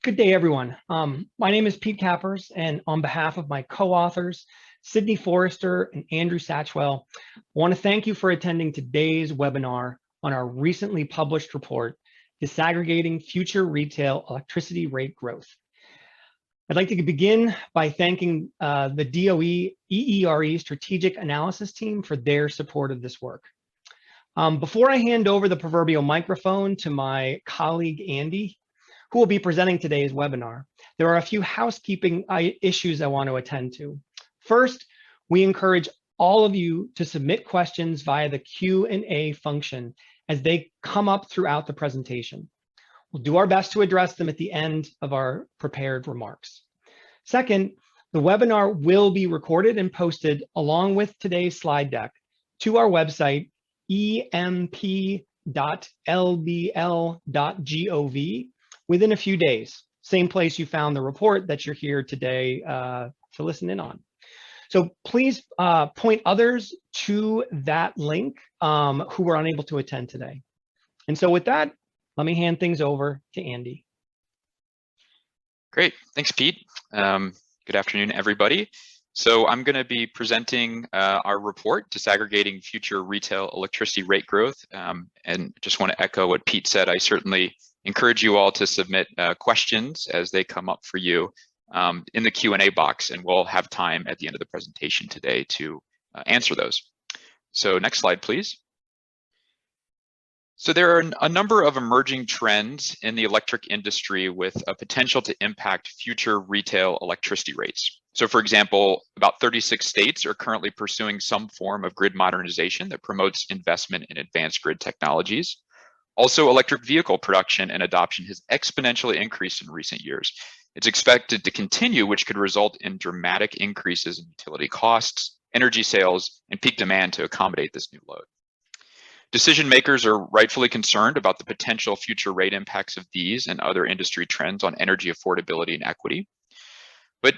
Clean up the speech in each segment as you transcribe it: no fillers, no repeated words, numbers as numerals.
Good day, everyone. My name is Pete Cappers, and on behalf of my co-authors, Sydney Forrester and Andrew Satchwell, I want to thank you for attending today's webinar on our recently published report, Disaggregating Future Retail Electricity Rate Growth. I'd like to begin by thanking the DOE EERE Strategic Analysis Team for their support of this work. Before I hand over the proverbial microphone to my colleague, Andy, who will be presenting today's webinar, there are a few housekeeping issues I want to attend to. First, we encourage all of you to submit questions via the Q&A function as they come up throughout the presentation. We'll do our best to address them at the end of our prepared remarks. Second, the webinar will be recorded and posted along with today's slide deck to our website, emp.lbl.gov, within a few days, same place you found the report that you're here today to listen in on. So please point others to that link who were unable to attend today. And so with that, let me hand things over to Andy. Great, thanks, Pete. Good afternoon, everybody. So I'm going to be presenting our report, Disaggregating Future Retail Electricity Rate Growth. And just want to echo what Pete said. I certainly encourage you all to submit questions as they come up for you in the Q&A box, and we'll have time at the end of the presentation today to answer those. So next slide, please. So there are a number of emerging trends in the electric industry with a potential to impact future retail electricity rates. So for example, about 36 states are currently pursuing some form of grid modernization that promotes investment in advanced grid technologies. Also, electric vehicle production and adoption has exponentially increased in recent years. It's expected to continue, which could result in dramatic increases in utility costs, energy sales, and peak demand to accommodate this new load. Decision makers are rightfully concerned about the potential future rate impacts of these and other industry trends on energy affordability and equity. But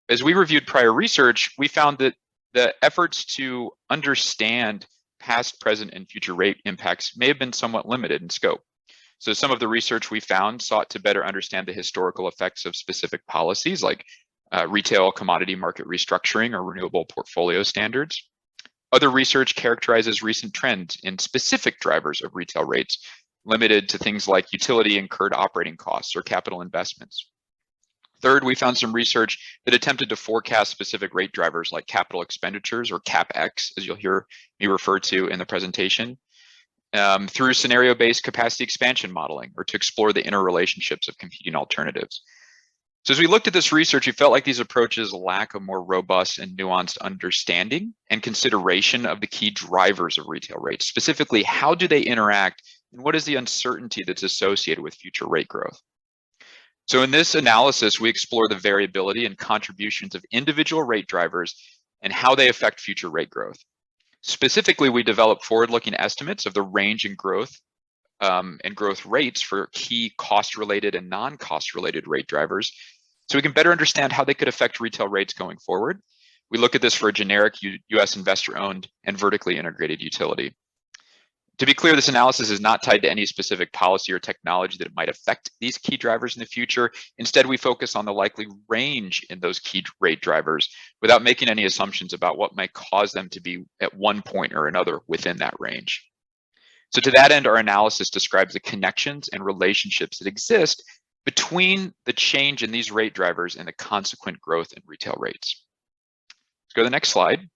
as we reviewed prior research, we found that the efforts to understand past, present, and future rate impacts may have been somewhat limited in scope. So some of the research we found sought to better understand the historical effects of specific policies like retail commodity market restructuring or renewable portfolio standards. Other research characterizes recent trends in specific drivers of retail rates, limited to things like utility incurred operating costs or capital investments. Third, we found some research that attempted to forecast specific rate drivers like capital expenditures or CapEx, as you'll hear me refer to in the presentation, through scenario-based capacity expansion modeling or to explore the interrelationships of competing alternatives. So as we looked at this research, we felt like these approaches lack a more robust and nuanced understanding and consideration of the key drivers of retail rates. Specifically, how do they interact and what is the uncertainty that's associated with future rate growth? So in this analysis, we explore the variability and contributions of individual rate drivers and how they affect future rate growth. Specifically, we develop forward-looking estimates of the range in growth and growth rates for key cost-related and non-cost-related rate drivers, so we can better understand how they could affect retail rates going forward. We look at this for a generic U.S. investor-owned and vertically integrated utility. To be clear, this analysis is not tied to any specific policy or technology that might affect these key drivers in the future. Instead, we focus on the likely range in those key rate drivers without making any assumptions about what might cause them to be at one point or another within that range. So to that end, our analysis describes the connections and relationships that exist between the change in these rate drivers and the consequent growth in retail rates. Let's go to the next slide.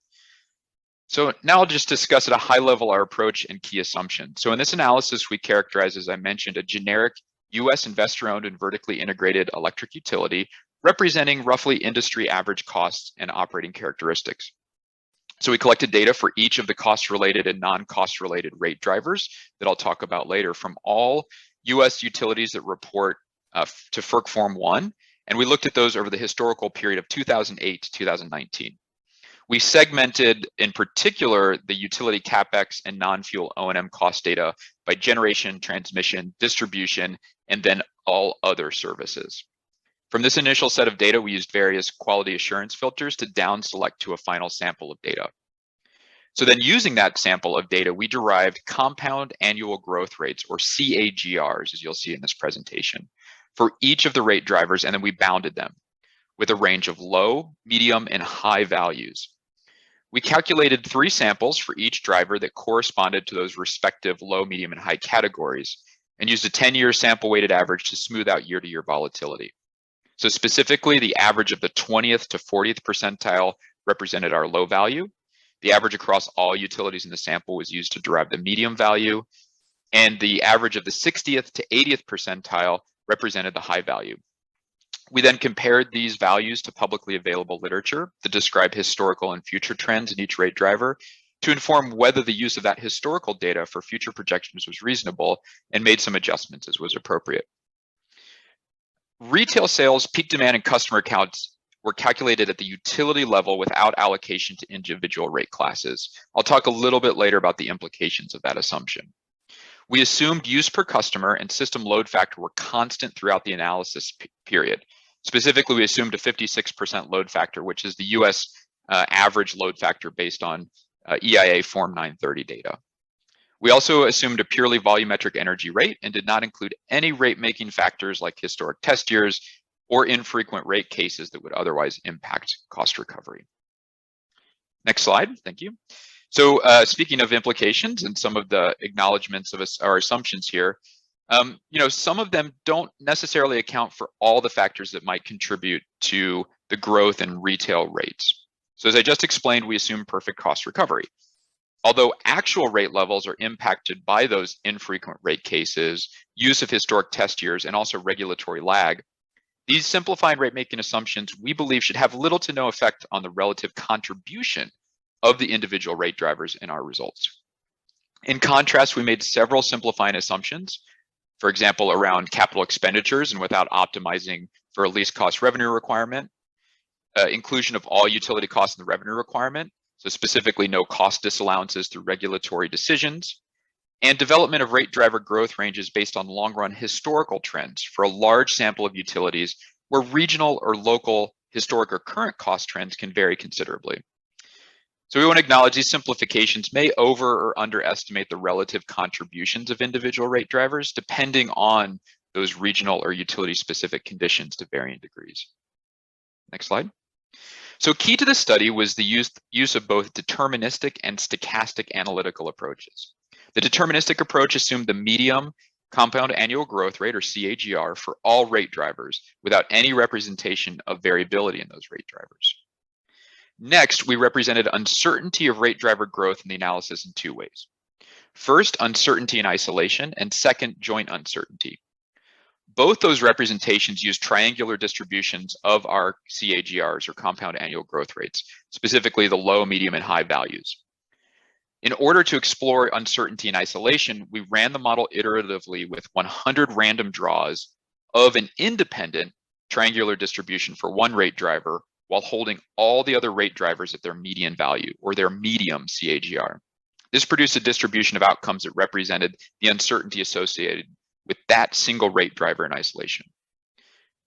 So now I'll just discuss at a high level our approach and key assumptions. So in this analysis, we characterize, as I mentioned, a generic US investor-owned and vertically integrated electric utility representing roughly industry average costs and operating characteristics. So we collected data for each of the cost-related and non-cost-related rate drivers that I'll talk about later from all US utilities that report to FERC Form 1, and we looked at those over the historical period of 2008 to 2019. We segmented, in particular, the utility CapEx and non-fuel O&M cost data by generation, transmission, distribution, and then all other services. From this initial set of data, we used various quality assurance filters to down select to a final sample of data. So then using that sample of data, we derived compound annual growth rates, or CAGRs, as you'll see in this presentation, for each of the rate drivers, and then we bounded them with a range of low, medium, and high values. We calculated 3 samples for each driver that corresponded to those respective low, medium, and high categories, and used a 10-year sample weighted average to smooth out year-to-year volatility. So specifically, the average of the 20th to 40th percentile represented our low value. The average across all utilities in the sample was used to derive the medium value, and the average of the 60th to 80th percentile represented the high value. We then compared these values to publicly available literature that describe historical and future trends in each rate driver to inform whether the use of that historical data for future projections was reasonable, and made some adjustments as was appropriate. Retail sales, peak demand, and customer accounts were calculated at the utility level without allocation to individual rate classes. I'll talk a little bit later about the implications of that assumption. We assumed use per customer and system load factor were constant throughout the analysis period. Specifically, we assumed a 56% load factor, which is the US average load factor based on EIA Form 930 data. We also assumed a purely volumetric energy rate and did not include any rate-making factors like historic test years or infrequent rate cases that would otherwise impact cost recovery. Next slide, thank you. So speaking of implications and some of the acknowledgements of our assumptions here, some of them don't necessarily account for all the factors that might contribute to the growth in retail rates. So as I just explained, we assume perfect cost recovery. Although actual rate levels are impacted by those infrequent rate cases, use of historic test years, and also regulatory lag, these simplified rate-making assumptions we believe should have little to no effect on the relative contribution of the individual rate drivers in our results. In contrast, we made several simplifying assumptions, for example, around capital expenditures and without optimizing for a least cost revenue requirement, inclusion of all utility costs in the revenue requirement, so specifically no cost disallowances through regulatory decisions, and development of rate driver growth ranges based on long-run historical trends for a large sample of utilities where regional or local historic or current cost trends can vary considerably. So we want to acknowledge these simplifications may over or underestimate the relative contributions of individual rate drivers depending on those regional or utility-specific conditions to varying degrees. Next slide. So key to the study was the use of both deterministic and stochastic analytical approaches. The deterministic approach assumed the medium compound annual growth rate, or CAGR, for all rate drivers without any representation of variability in those rate drivers. Next, we represented uncertainty of rate driver growth in the analysis in 2 ways. First, uncertainty in isolation, and second, joint uncertainty. Both those representations use triangular distributions of our CAGRs, or compound annual growth rates, specifically the low, medium, and high values. In order to explore uncertainty in isolation, we ran the model iteratively with 100 random draws of an independent triangular distribution for one rate driver while holding all the other rate drivers at their median value, or their medium CAGR. This produced a distribution of outcomes that represented the uncertainty associated with that single rate driver in isolation.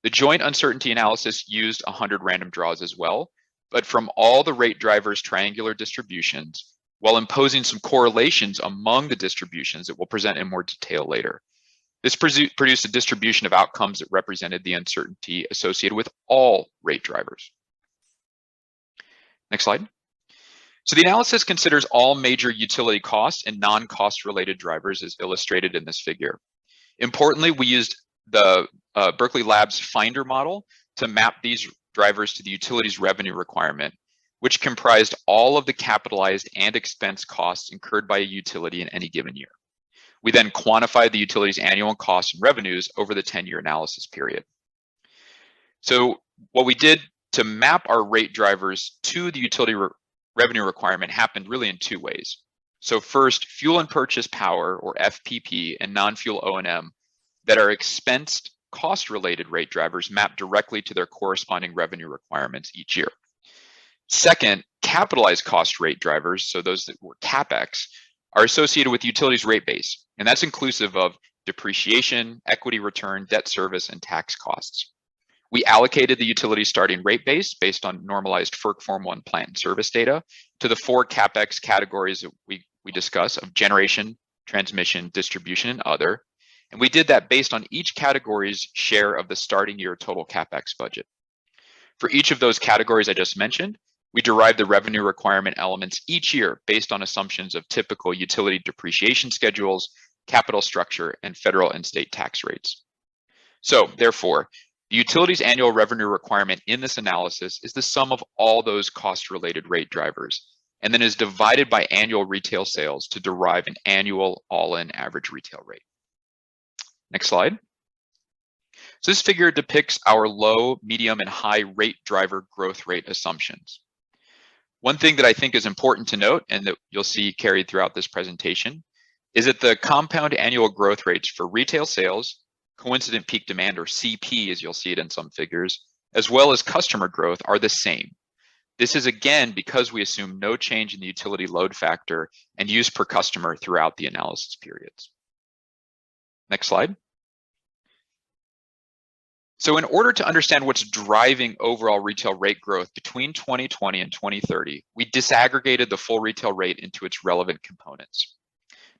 The joint uncertainty analysis used 100 random draws as well, but from all the rate drivers' triangular distributions, while imposing some correlations among the distributions that we'll present in more detail later. This produced a distribution of outcomes that represented the uncertainty associated with all rate drivers. Next slide. So the analysis considers all major utility costs and non-cost related drivers as illustrated in this figure. Importantly, we used the Berkeley Labs Finder model to map these drivers to the utility's revenue requirement, which comprised all of the capitalized and expense costs incurred by a utility in any given year. We then quantified the utility's annual costs and revenues over the 10-year analysis period. So what we did to map our rate drivers to the utility revenue requirement happened really in 2 ways. So first, fuel and purchase power, or FPP, and non-fuel O&M that are expensed cost-related rate drivers map directly to their corresponding revenue requirements each year. Second, capitalized cost rate drivers, so those that were CapEx, are associated with utilities rate base, and that's inclusive of depreciation, equity return, debt service, and tax costs. We allocated the utility starting rate base based on normalized FERC Form 1 plant and service data to the 4 CapEx categories that we discuss of generation, transmission, distribution, and other. And we did that based on each category's share of the starting year total CapEx budget. For each of those categories I just mentioned, we derived the revenue requirement elements each year based on assumptions of typical utility depreciation schedules, capital structure, and federal and state tax rates. So therefore, the utility's annual revenue requirement in this analysis is the sum of all those cost-related rate drivers, and then is divided by annual retail sales to derive an annual all-in average retail rate. Next slide. So this figure depicts our low, medium, and high rate driver growth rate assumptions. One thing that I think is important to note, and that you'll see carried throughout this presentation, is that the compound annual growth rates for retail sales, coincident peak demand, or CP as you'll see it in some figures, as well as customer growth are the same. This is again because we assume no change in the utility load factor and use per customer throughout the analysis periods. Next slide. So in order to understand what's driving overall retail rate growth between 2020 and 2030, we disaggregated the full retail rate into its relevant components.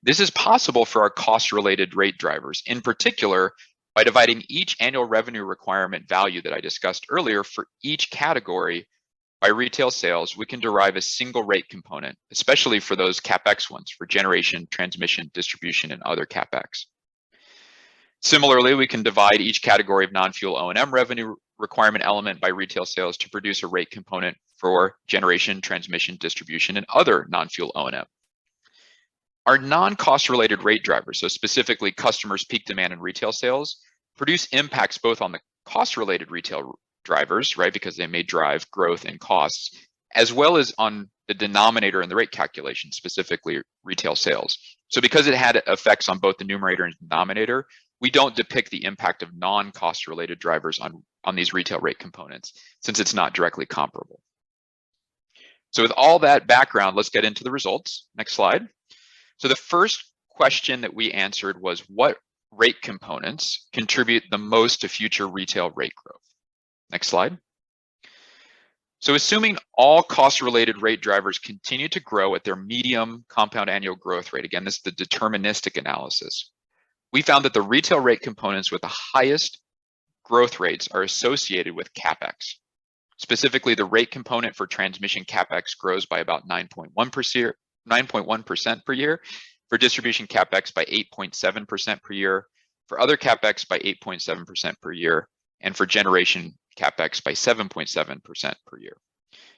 This is possible for our cost-related rate drivers, in particular, by dividing each annual revenue requirement value that I discussed earlier for each category by retail sales. We can derive a single rate component, especially for those CapEx ones, for generation, transmission, distribution, and other CapEx. Similarly, we can divide each category of non-fuel O&M revenue requirement element by retail sales to produce a rate component for generation, transmission, distribution, and other non-fuel O&M. Our non-cost related rate drivers, so specifically customers' peak demand and retail sales, produce impacts both on the cost related retail drivers, right, because they may drive growth and costs, as well as on the denominator in the rate calculation, specifically retail sales. So because it had effects on both the numerator and denominator, we don't depict the impact of non-cost related drivers on these retail rate components, since it's not directly comparable. So with all that background, let's get into the results. Next slide. So the first question that we answered was, what rate components contribute the most to future retail rate growth? Next slide. So assuming all cost-related rate drivers continue to grow at their medium compound annual growth rate, again, this is the deterministic analysis, we found that the retail rate components with the highest growth rates are associated with CapEx. Specifically, the rate component for transmission CapEx grows by about 9.1% per year, for distribution CapEx by 8.7% per year, for other CapEx by 8.7% per year, and for generation CapEx by 7.7% per year.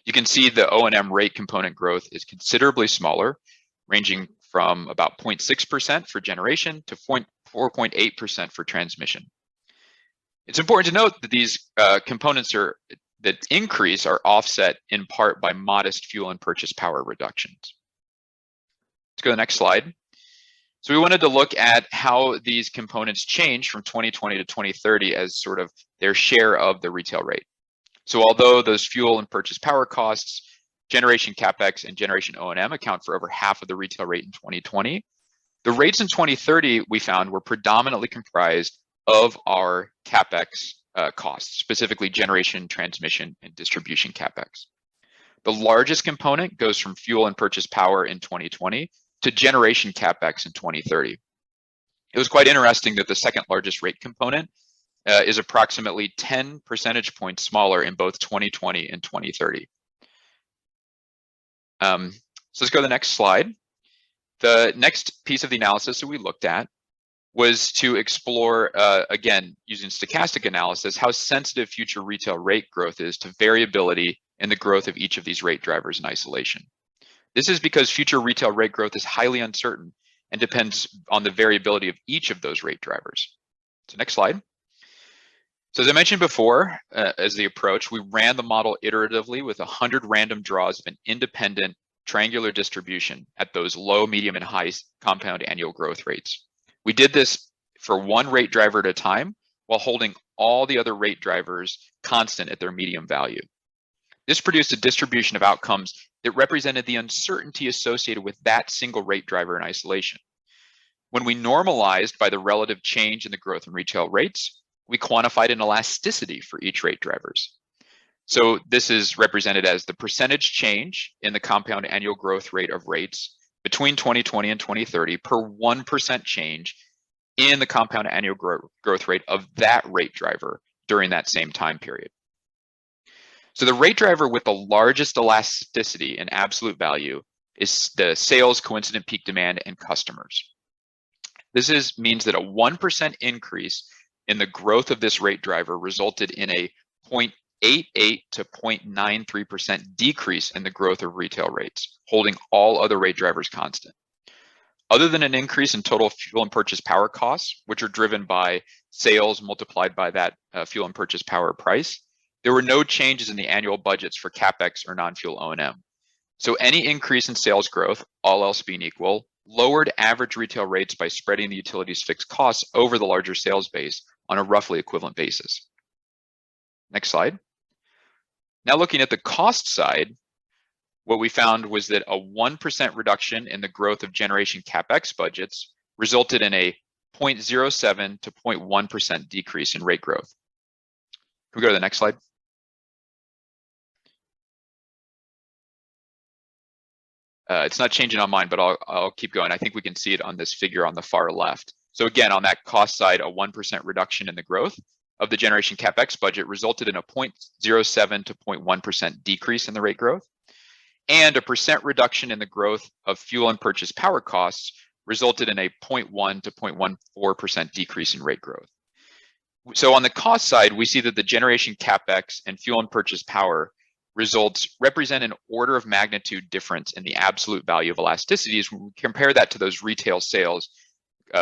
You can see the O&M rate component growth is considerably smaller, ranging from about 0.6% for generation to 4.8% for transmission. It's important to note that these components that increase are offset in part by modest fuel and purchase power reductions. Let's go to the next slide. So we wanted to look at how these components change from 2020 to 2030 as sort of their share of the retail rate. So although those fuel and purchase power costs, generation CapEx, and generation O&M account for over half of the retail rate in 2020, the rates in 2030 we found were predominantly comprised of our CapEx costs, specifically generation, transmission, and distribution CapEx. The largest component goes from fuel and purchase power in 2020 to generation CapEx in 2030. It was quite interesting that the second largest rate component is approximately 10 percentage points smaller in both 2020 and 2030. So let's go to the next slide. The next piece of the analysis that we looked at was to explore, again, using stochastic analysis, how sensitive future retail rate growth is to variability in the growth of each of these rate drivers in isolation. This is because future retail rate growth is highly uncertain and depends on the variability of each of those rate drivers. So next slide. So as I mentioned before, as the approach, we ran the model iteratively with 100 random draws of an independent triangular distribution at those low, medium, and high compound annual growth rates. We did this for one rate driver at a time while holding all the other rate drivers constant at their medium value. This produced a distribution of outcomes that represented the uncertainty associated with that single rate driver in isolation. When we normalized by the relative change in the growth in retail rates, we quantified an elasticity for each rate drivers. So this is represented as the percentage change in the compound annual growth rate of rates between 2020 and 2030 per 1% change in the compound annual growth rate of that rate driver during that same time period. So the rate driver with the largest elasticity in absolute value is the sales, coincident peak demand, and customers. This means that a 1% increase in the growth of this rate driver resulted in a 0.88 to 0.93% decrease in the growth of retail rates, holding all other rate drivers constant. Other than an increase in total fuel and purchase power costs, which are driven by sales multiplied by that fuel and purchase power price, there were no changes in the annual budgets for CapEx or non-fuel O&M. So any increase in sales growth, all else being equal, lowered average retail rates by spreading the utility's fixed costs over the larger sales base on a roughly equivalent basis. Next slide. Now looking at the cost side, what we found was that a 1% reduction in the growth of generation CapEx budgets resulted in a 0.07 to 0.1% decrease in rate growth. Can we go to the next slide? It's not changing on mine, but I'll keep going. I think we can see it on this figure on the far left. So again, on that cost side, a 1% reduction in the growth of the generation CapEx budget resulted in a 0.07 to 0.1% decrease in the rate growth. And a percent reduction in the growth of fuel and purchase power costs resulted in a 0.1 to 0.14% decrease in rate growth. So on the cost side, we see that the generation CapEx and fuel and purchase power results represent an order of magnitude difference in the absolute value of elasticities when we compare that to those retail sales,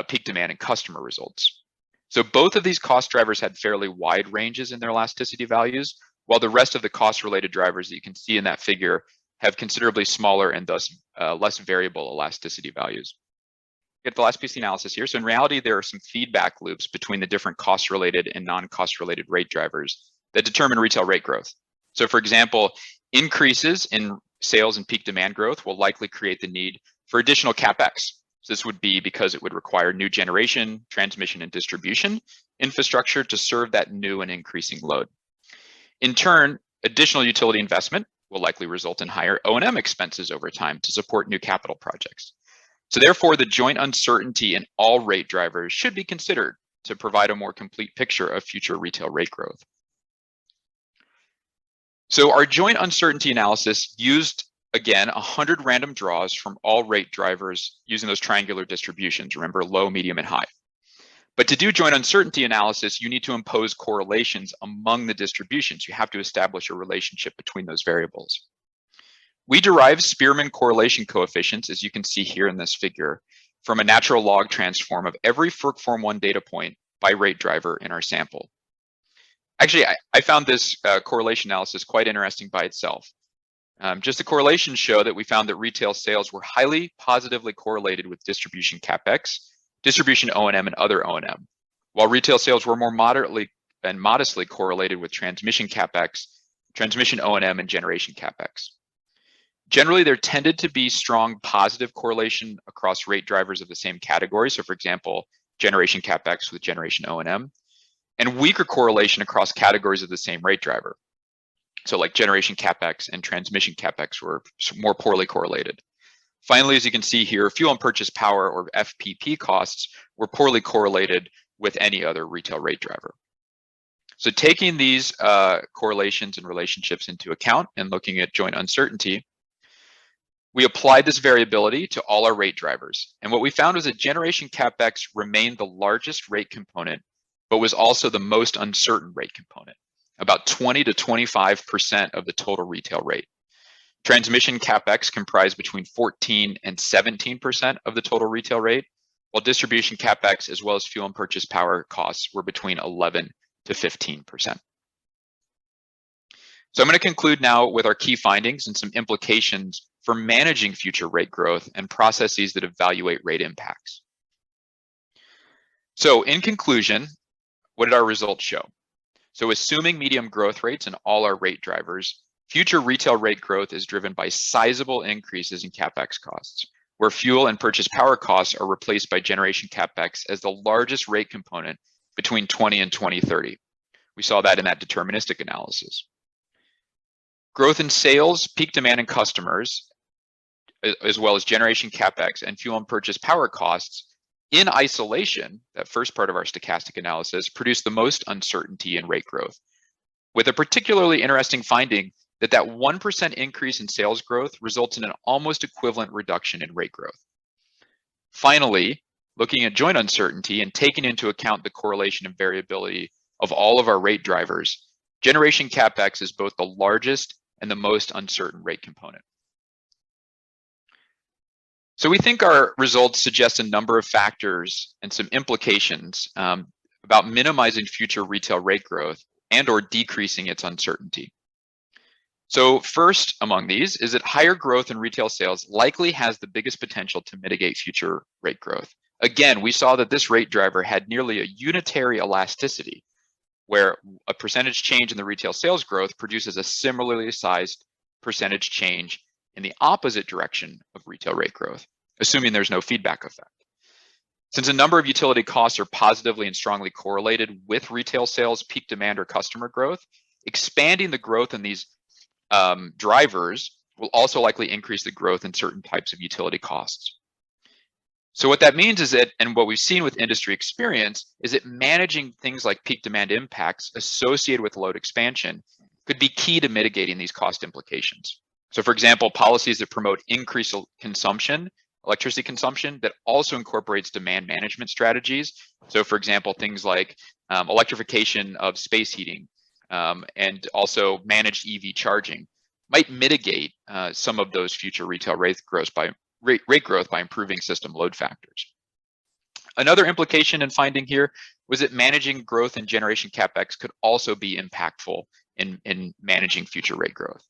peak demand, and customer results. So both of these cost drivers had fairly wide ranges in their elasticity values, while the rest of the cost-related drivers that you can see in that figure have considerably smaller and thus less variable elasticity values. Get the last piece of the analysis here. So in reality, there are some feedback loops between the different cost-related and non-cost-related rate drivers that determine retail rate growth. So for example, increases in sales and peak demand growth will likely create the need for additional CapEx. So this would be because it would require new generation, transmission, and distribution infrastructure to serve that new and increasing load. In turn, additional utility investment will likely result in higher O&M expenses over time to support new capital projects. So therefore, the joint uncertainty in all rate drivers should be considered to provide a more complete picture of future retail rate growth. So our joint uncertainty analysis used, again, 100 random draws from all rate drivers using those triangular distributions, remember, low, medium, and high. But to do joint uncertainty analysis, you need to impose correlations among the distributions. You have to establish a relationship between those variables. We derive Spearman correlation coefficients, as you can see here in this figure, from a natural log transform of every FERC Form 1 data point by rate driver in our sample. Actually, I found this correlation analysis quite interesting by itself. Just the correlations show that we found that retail sales were highly positively correlated with distribution CapEx, distribution O&M, and other O&M, while retail sales were more moderately and modestly correlated with transmission CapEx, transmission O&M, and generation CapEx. Generally, there tended to be strong positive correlation across rate drivers of the same category. So for example, generation CapEx with generation O&M, and weaker correlation across categories of the same rate driver. So like generation CapEx and transmission CapEx were more poorly correlated. Finally, as you can see here, fuel and purchase power, or FPP costs, were poorly correlated with any other retail rate driver. So taking these correlations and relationships into account and looking at joint uncertainty, we applied this variability to all our rate drivers. And what we found was that generation CapEx remained the largest rate component, but was also the most uncertain rate component, about 20 to 25% of the total retail rate. Transmission CapEx comprised between 14 and 17% of the total retail rate, while distribution CapEx as well as fuel and purchase power costs were between 11 to 15%. So I'm going to conclude now with our key findings and some implications for managing future rate growth and processes that evaluate rate impacts. So in conclusion, what did our results show? So assuming medium growth rates in all our rate drivers, future retail rate growth is driven by sizable increases in CapEx costs, where fuel and purchase power costs are replaced by generation CapEx as the largest rate component between 20 and 2030. We saw that in that deterministic analysis. Growth in sales, peak demand, and customers, as well as generation CapEx and fuel and purchase power costs, in isolation, that first part of our stochastic analysis produced the most uncertainty in rate growth, with a particularly interesting finding that 1% increase in sales growth results in an almost equivalent reduction in rate growth. Finally, looking at joint uncertainty and taking into account the correlation and variability of all of our rate drivers, generation CapEx is both the largest and the most uncertain rate component. So we think our results suggest a number of factors and some implications about minimizing future retail rate growth and or decreasing its uncertainty. So first among these is that higher growth in retail sales likely has the biggest potential to mitigate future rate growth. Again, we saw that this rate driver had nearly a unitary elasticity, where a percentage change in the retail sales growth produces a similarly sized percentage change in the opposite direction of retail rate growth, assuming there's no feedback effect. Since a number of utility costs are positively and strongly correlated with retail sales, peak demand, or customer growth, expanding the growth in these drivers will also likely increase the growth in certain types of utility costs. So what that means is that, and what we've seen with industry experience, is that managing things like peak demand impacts associated with load expansion could be key to mitigating these cost implications. So for example, policies that promote increased consumption, electricity consumption, that also incorporates demand management strategies. So for example, things like electrification of space heating and also managed EV charging might mitigate some of those future retail rate growth by improving system load factors. Another implication and finding here was that managing growth in generation CapEx could also be impactful in managing future rate growth.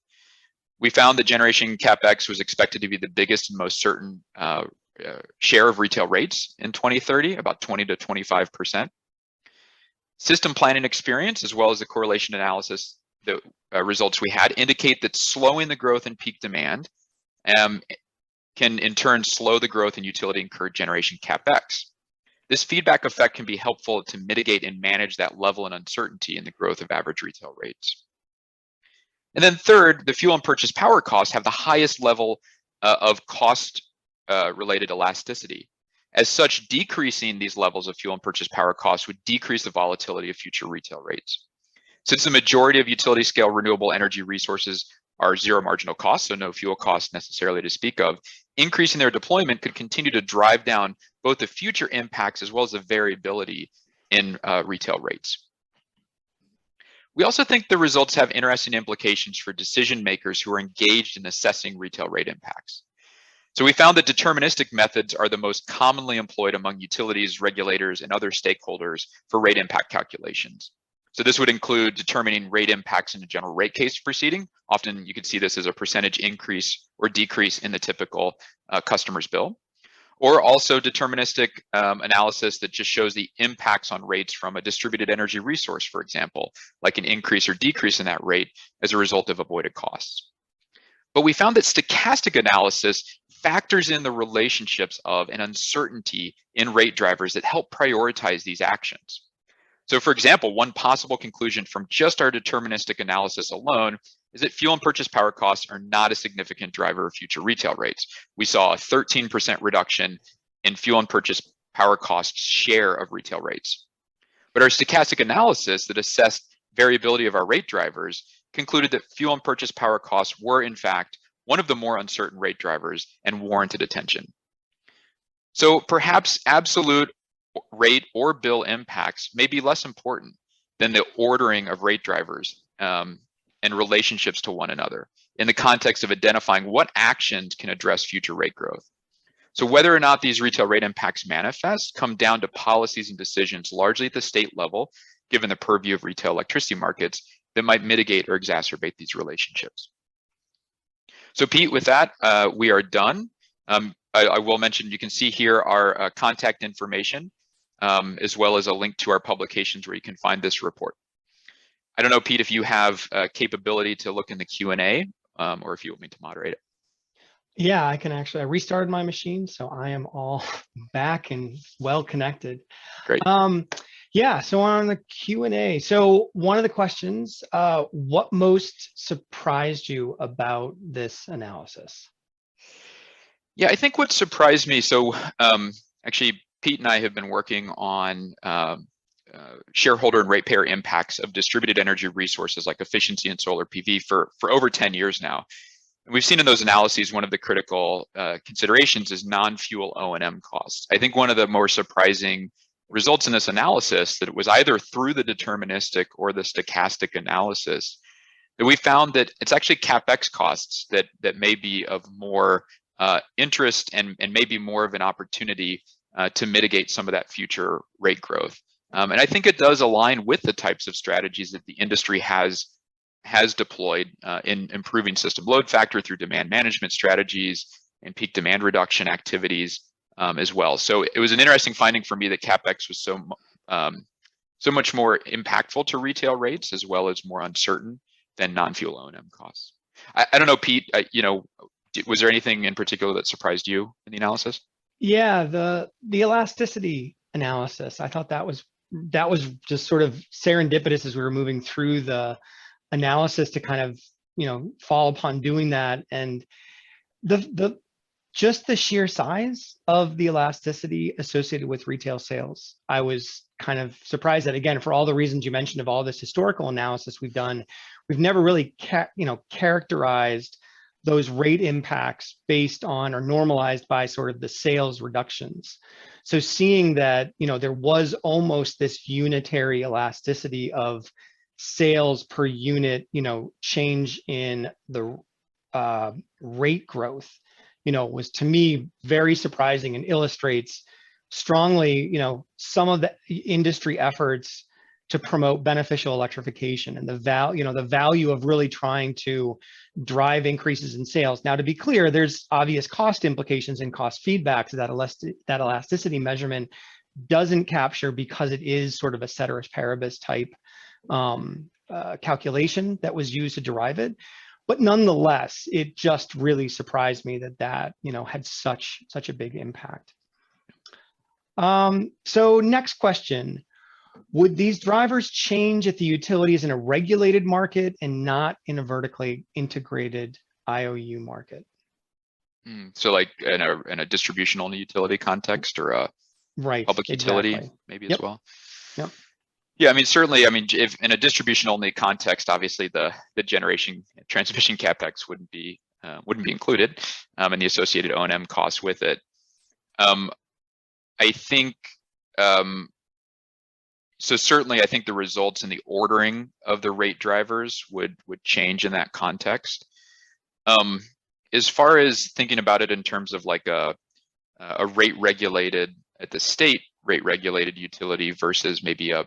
We found that generation CapEx was expected to be the biggest and most certain share of retail rates in 2030, about 20 to 25%. System planning experience, as well as the correlation analysis, the results we had indicate that slowing the growth in peak demand can in turn slow the growth in utility incurred generation CapEx. This feedback effect can be helpful to mitigate and manage that level and uncertainty in the growth of average retail rates. And then third, the fuel and purchase power costs have the highest level of cost related elasticity. As such, decreasing these levels of fuel and purchase power costs would decrease the volatility of future retail rates. Since the majority of utility scale renewable energy resources are zero marginal cost, so no fuel costs necessarily to speak of, increasing their deployment could continue to drive down both the future impacts as well as the variability in retail rates. We also think the results have interesting implications for decision makers who are engaged in assessing retail rate impacts. So we found that deterministic methods are the most commonly employed among utilities, regulators, and other stakeholders for rate impact calculations. So this would include determining rate impacts in a general rate case proceeding. Often you could see this as a percentage increase or decrease in the typical customer's bill, or also deterministic analysis that just shows the impacts on rates from a distributed energy resource, for example, like an increase or decrease in that rate as a result of avoided costs. But we found that stochastic analysis factors in the relationships of an uncertainty in rate drivers that help prioritize these actions. So for example, one possible conclusion from just our deterministic analysis alone is that fuel and purchase power costs are not a significant driver of future retail rates. We saw a 13% reduction in fuel and purchase power costs share of retail rates. But our stochastic analysis that assessed variability of our rate drivers concluded that fuel and purchase power costs were in fact one of the more uncertain rate drivers and warranted attention. So perhaps absolute rate or bill impacts may be less important than the ordering of rate drivers and relationships to one another in the context of identifying what actions can address future rate growth. So whether or not these retail rate impacts manifest come down to policies and decisions largely at the state level, given the purview of retail electricity markets, that might mitigate or exacerbate these relationships. So Pete, with that, we are done. I will mention, you can see here our contact information, as well as a link to our publications where you can find this report. I don't know, Pete, if you have capability to look in the Q&A or if you want me to moderate it. Yeah, I can actually. I restarted my machine, so I am all back and well connected. Great. Yeah, so on the Q&A, so one of the questions, what most surprised you about this analysis? Yeah, I think what surprised me, so actually Pete and I have been working on shareholder and ratepayer impacts of distributed energy resources like efficiency and solar PV for over 10 years now. And we've seen in those analyses, one of the critical considerations is non-fuel O&M costs. I think one of the more surprising results in this analysis that it was either through the deterministic or the stochastic analysis that we found that it's actually CapEx costs that may be of more interest and maybe more of an opportunity to mitigate some of that future rate growth. And I think it does align with the types of strategies that the industry has deployed in improving system load factor through demand management strategies and peak demand reduction activities as well. So it was an interesting finding for me that CapEx was so much more impactful to retail rates as well as more uncertain than non-fuel O&M costs. I don't know, Pete, was there anything in particular that surprised you in the analysis? Yeah, the elasticity analysis, I thought that was just sort of serendipitous as we were moving through the analysis to kind of, fall upon doing that. And just the sheer size of the elasticity associated with retail sales, I was kind of surprised that, again, for all the reasons you mentioned of all this historical analysis we've done, we've never really characterized those rate impacts based on or normalized by sort of the sales reductions. So seeing that, there was almost this unitary elasticity of sales per unit, change in the rate growth, was to me very surprising and illustrates strongly, some of the industry efforts to promote beneficial electrification and the value of really trying to drive increases in sales. Now, to be clear, there's obvious cost implications and cost feedback that elasticity measurement doesn't capture because it is sort of a ceteris paribus type calculation that was used to derive it. But nonetheless, it just really surprised me that had such a big impact. So next question. Would these drivers change if the utility is in a regulated market and not in a vertically integrated IOU market? So like in a distribution only utility context or a public utility maybe as well? Yep. Yeah, certainly, if in a distribution only context, obviously the transmission CapEx wouldn't be included and the associated O&M costs with it. I think, so certainly I think the results in the ordering of the rate drivers would change in that context. As far as thinking about it in terms of like a rate regulated at the state rate regulated utility versus maybe a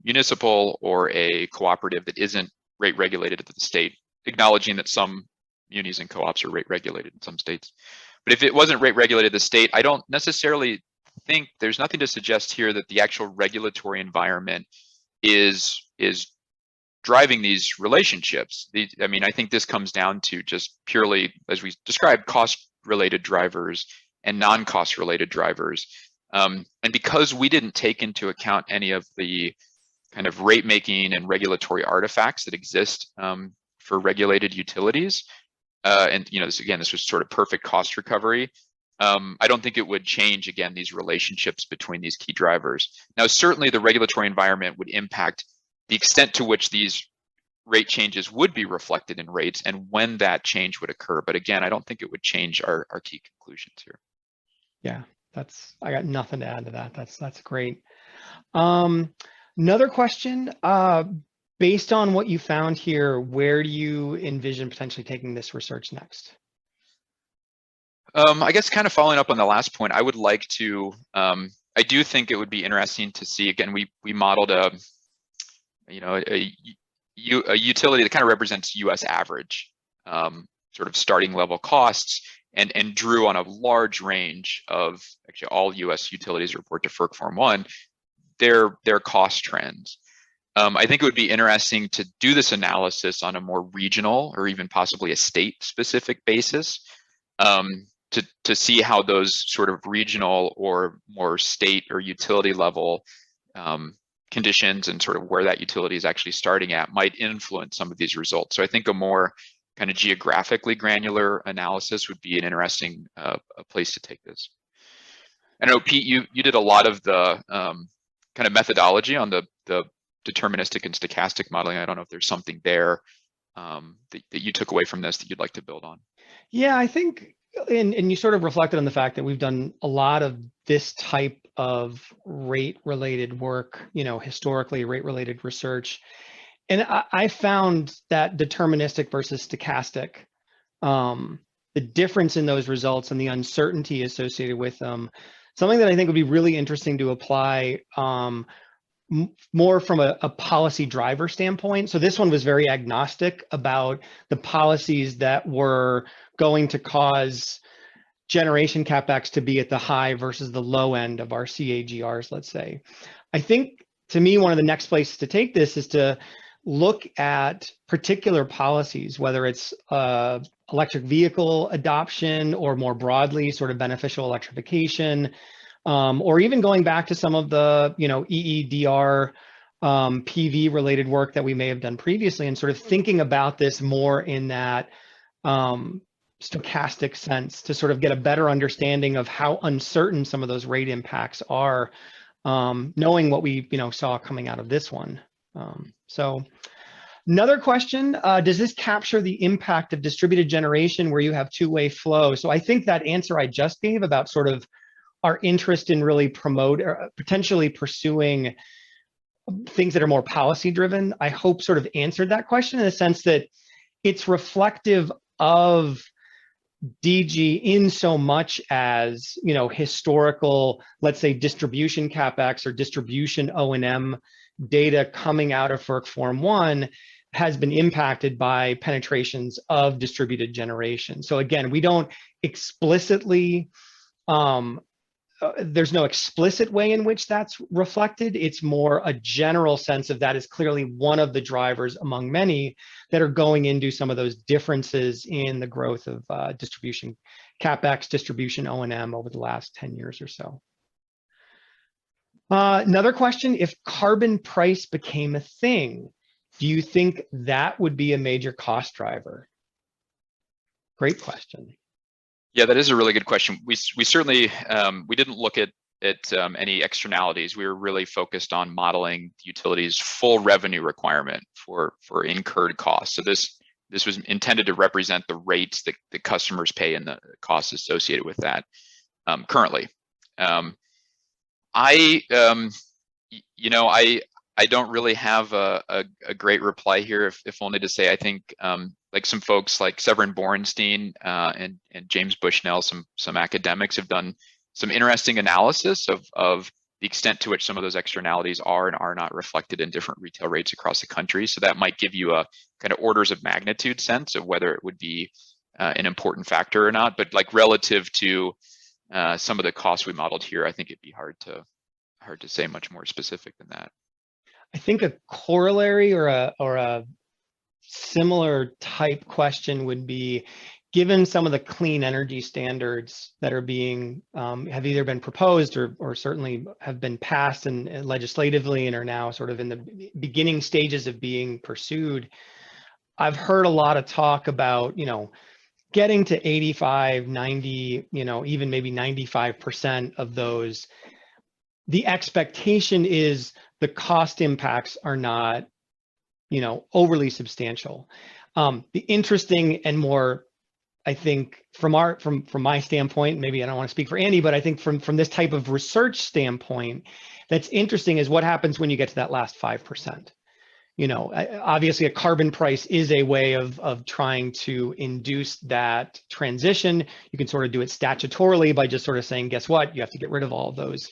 municipal or a cooperative that isn't rate regulated at the state, acknowledging that some munis and co-ops are rate regulated in some states. But if it wasn't rate regulated at the state, I don't necessarily think there's nothing to suggest here that the actual regulatory environment is driving these relationships. I think this comes down to just purely, as we described, cost related drivers and non-cost related drivers. And because we didn't take into account any of the kind of rate making and regulatory artifacts that exist for regulated utilities, and this was sort of perfect cost recovery. I don't think it would change, again, these relationships between these key drivers. Now, certainly the regulatory environment would impact the extent to which these rate changes would be reflected in rates and when that change would occur. But again, I don't think it would change our key conclusions here. Yeah, I got nothing to add to that. That's great. Another question, based on what you found here, where do you envision potentially taking this research next? I guess kind of following up on the last point, I would like to, I do think it would be interesting to see, again, we modeled a utility that kind of represents US average sort of starting level costs and drew on a large range of actually all US utilities report to FERC Form 1, their cost trends. I think it would be interesting to do this analysis on a more regional or even possibly a state specific basis to see how those sort of regional or more state or utility level conditions and sort of where that utility is actually starting at might influence some of these results. So I think a more kind of geographically granular analysis would be an interesting place to take this. I know, Pete, you did a lot of the kind of methodology on the deterministic and stochastic modeling. I don't know if there's something there that you took away from this that you'd like to build on. Yeah, I think, and you sort of reflected on the fact that we've done a lot of this type of rate-related work, historically rate-related research. And I found that deterministic versus stochastic, the difference in those results and the uncertainty associated with them, something that I think would be really interesting to apply more from a policy driver standpoint. So this one was very agnostic about the policies that were going to cause generation CapEx to be at the high versus the low end of our CAGRs, let's say. I think, to me, one of the next places to take this is to look at particular policies, whether it's electric vehicle adoption or more broadly sort of beneficial electrification, or even going back to some of the EEDR PV related work that we may have done previously, and sort of thinking about this more in that stochastic sense to sort of get a better understanding of how uncertain some of those rate impacts are, knowing what we saw coming out of this one. So another question, does this capture the impact of distributed generation where you have two-way flow? So I think that answer I just gave about sort of our interest in really potentially pursuing things that are more policy driven, I hope sort of answered that question in the sense that it's reflective of DG in so much as, historical, let's say distribution CapEx or distribution O&M data coming out of FERC Form 1 has been impacted by penetrations of distributed generation. So again, we don't explicitly, there's no explicit way in which that's reflected. It's more a general sense of that is clearly one of the drivers among many that are going into some of those differences in the growth of distribution CapEx, distribution O&M over the last 10 years or so. Another question, if carbon price became a thing, do you think that would be a major cost driver? Great question. Yeah, that is a really good question. We certainly we didn't look at any externalities. We were really focused on modeling the utility's full revenue requirement for incurred costs. So this was intended to represent the rates that the customers pay and the costs associated with that currently. I don't really have a great reply here, if only to say I think like some folks like Severin Borenstein and James Bushnell, some academics have done some interesting analysis of the extent to which some of those externalities are and are not reflected in different retail rates across the country. So that might give you a kind of orders of magnitude sense of whether it would be an important factor or not. But like relative to some of the costs we modeled here, I think it'd be hard to say much more specific than that. I think a corollary or a similar type question would be, given some of the clean energy standards that are being have either been proposed or certainly have been passed and legislatively and are now sort of in the beginning stages of being pursued, I've heard a lot of talk about getting to 85, 90, even maybe 95% of those. The expectation is the cost impacts are not, overly substantial. The interesting and more, I think, from my standpoint, maybe I don't want to speak for Andy, but I think from this type of research standpoint, that's interesting is what happens when you get to that last 5%. Obviously a carbon price is a way of trying to induce that transition. You can sort of do it statutorily by just sort of saying, guess what, you have to get rid of all of those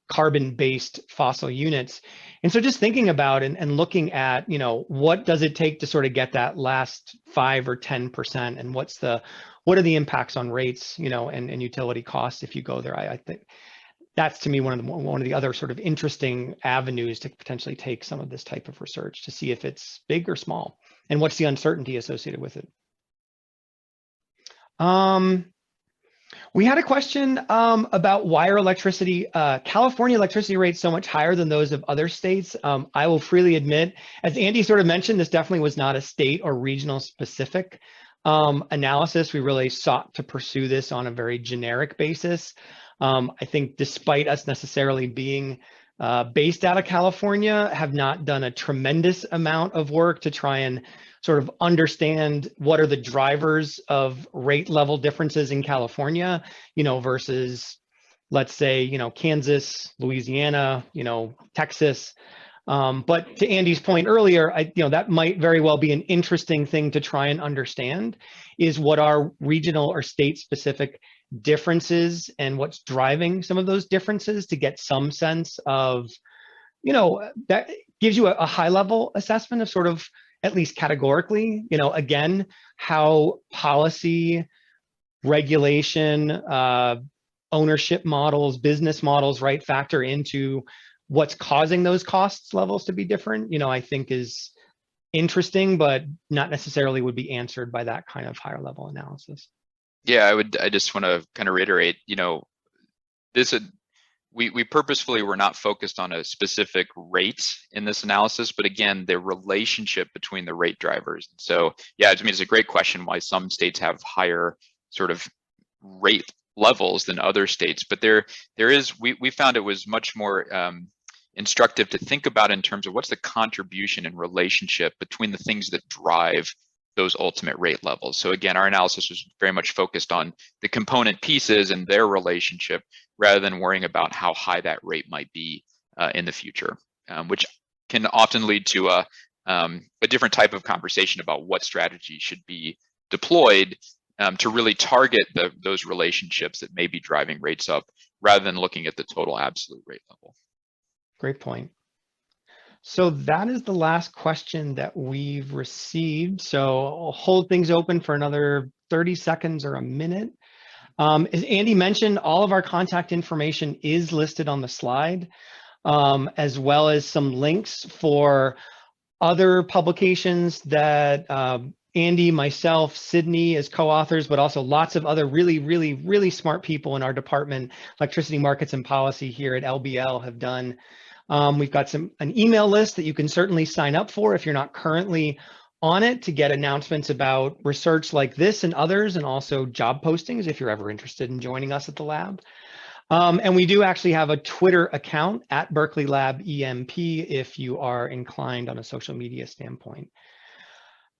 carbon-based fossil units. And so just thinking about and looking at, what does it take to sort of get that last 5 or 10%, and what are the impacts on rates, and utility costs if you go there. I think that's, to me, one of the other sort of interesting avenues to potentially take some of this type of research to see if it's big or small, and what's the uncertainty associated with it. We had a question about why are California electricity rates so much higher than those of other states. I will freely admit, as Andy sort of mentioned, this definitely was not a state or regional specific analysis. We really sought to pursue this on a very generic basis. I think despite us necessarily being based out of California, have not done a tremendous amount of work to try and sort of understand what are the drivers of rate level differences in California, versus, let's say, Kansas, Louisiana, Texas. But to Andy's point earlier, that might very well be an interesting thing to try and understand, is what are regional or state specific differences and what's driving some of those differences, to get some sense of, that gives you a high level assessment of sort of, at least categorically, again, how policy, regulation, ownership models, business models, right, factor into what's causing those costs levels to be different, I think is interesting, but not necessarily would be answered by that kind of higher level analysis. Yeah, I just want to kind of reiterate, we purposefully were not focused on a specific rate in this analysis, but again, the relationship between the rate drivers. So yeah, I mean, it's a great question why some states have higher sort of rate levels than other states, but there is, we found it was much more instructive to think about in terms of what's the contribution and relationship between the things that drive those ultimate rate levels. So again, our analysis was very much focused on the component pieces and their relationship, rather than worrying about how high that rate might be in the future, which can often lead to a different type of conversation about what strategy should be deployed to really target those relationships that may be driving rates up, rather than looking at the total absolute rate level. Great point. So that is the last question that we've received. So I'll hold things open for another 30 seconds or a minute. As Andy mentioned, all of our contact information is listed on the slide, as well as some links for other publications that Andy, myself, Sydney as co-authors, but also lots of other really, really, really smart people in our department, Electricity Markets and Policy here at LBL, have done. We've got an email list that you can certainly sign up for if you're not currently on it, to get announcements about research like this and others, and also job postings if you're ever interested in joining us at the lab. And we do actually have a Twitter account at Berkeley Lab EMP if you are inclined on a social media standpoint.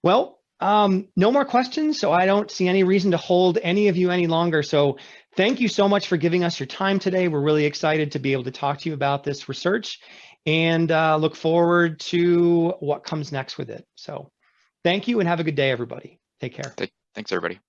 Well, no more questions, so I don't see any reason to hold any of you any longer. So thank you so much for giving us your time today. We're really excited to be able to talk to you about this research, and look forward to what comes next with it. So thank you and have a good day, everybody. Take care. Thanks, everybody.